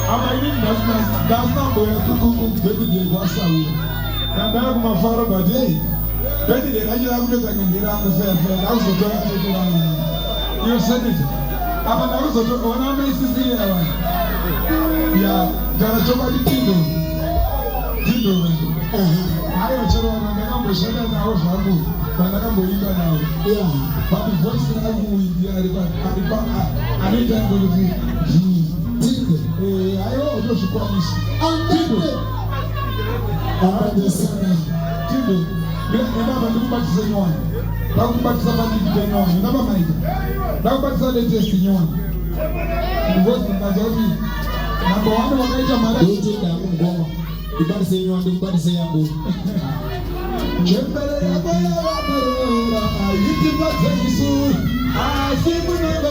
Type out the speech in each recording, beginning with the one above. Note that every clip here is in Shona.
That's not where Kuku baby was away. And I'm a father, but hey, Betty, I have to get around the fair. I was a dog. You said it. I'm an also on our basis here. Yeah, got a job at the I am children and the number 7 hours ago, but I am going now. Yeah, but the voice that I'm with the I need that to be. I always promise. I'm the son. Tindo, never look back to anyone. Look back to somebody you don't know. Never mind. Look back to the test in one. The voice in Najami. Number one, what I tell my daughter. You better say you want to, better say I'm good. I see you never.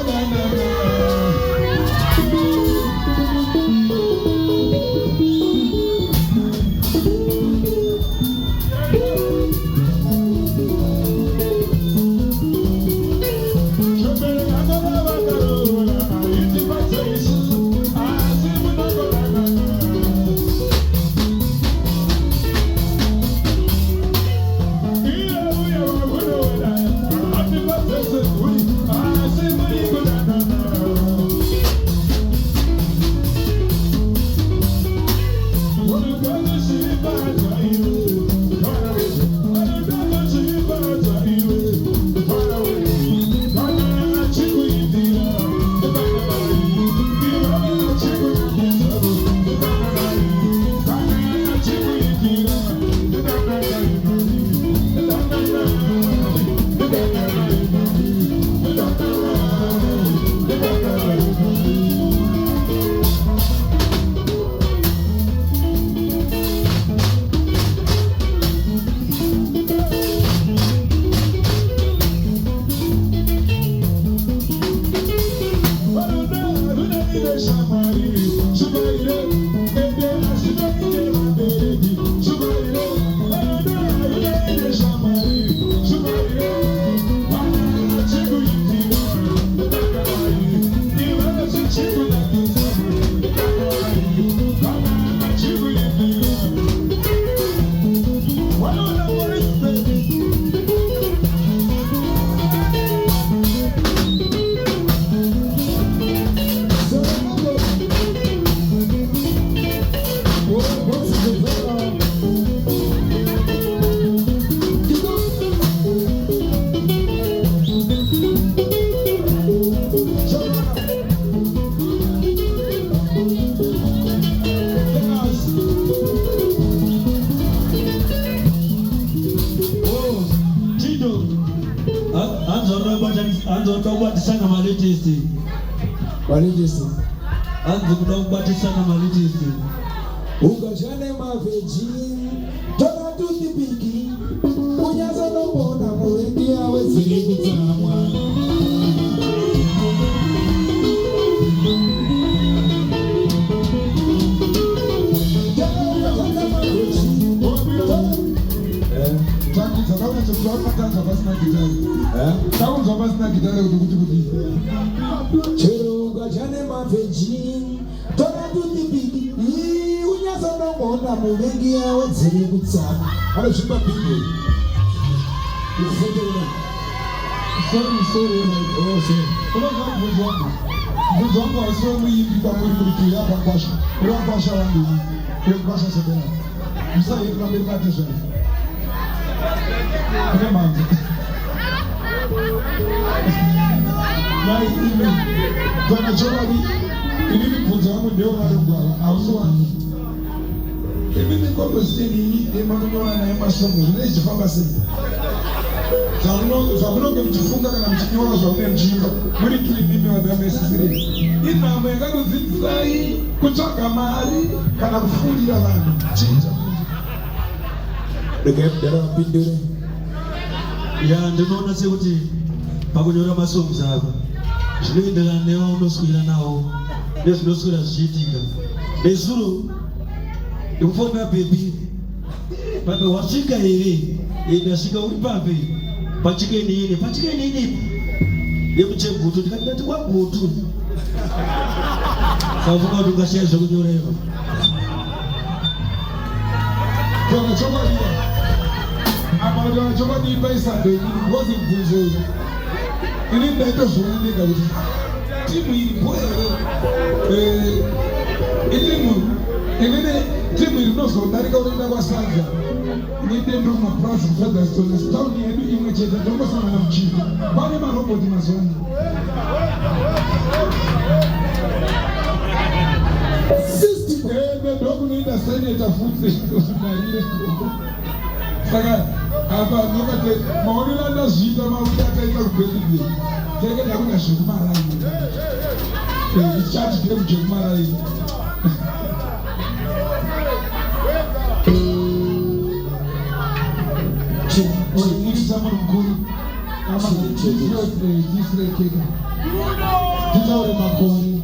Ugajane maveji, toka tutipiki, unyaza no bona mwengi awe zilibu tamwa. Ugajane maveji, toka tutipiki. Ona mumengi yawe zilibu sana. Halo shimba people. Sorry. Oh, sorry. Ola kwa mvuzwangu. Mvuzwangu asomu hivi kwa mwili ya kwa kwasha. Kwa kwasha wangu. Kwa kwasha sebena. Msa yetu na mbele kesho. Kwa mambo. Na hivi kwa choba ni mvuzwangu ndio wangu au mimi kwa sisi ni mambo na masomo nje kwamba sisi Zabuno mjifunga kana mchikiwa za mjinga mwili tu mimi wa dhambi sisi ina mwenga kuzifai kutoka mahali kana kufulia watu chinja dara pindure ya ndinoona sekuti pakunyora masomo zako zvinoendera newo unoswira nawo nezvinoswira zvichiitika nezuro ndikufona baby baba wasvika here ndasvika uri papi pachike nini yemuchembutu ndikati kwagutu Savuga tukashesha kunyoreva. Kwa choma hiyo. Ama ndio choma ni pesa ndio ngozi mvunzo. Ini ndio zuri ndio gaudi. Timu hii Elene timu inozo ndarika unaenda kwa Sanja. Ndio ndo maprazo fedha stone stone yedu imecheza ndio sana na mchini. Bali maroboti mazoni. System ndio kunaenda sasa itafute usimarile. Saka hapa nyote maoni na zita mafuta kaita kubeli. Kile ndio kuna shukumara hivi. Chat kile mchukumara hivi. Ili zaman mkuru ama jisre keka. Tutaure makoni.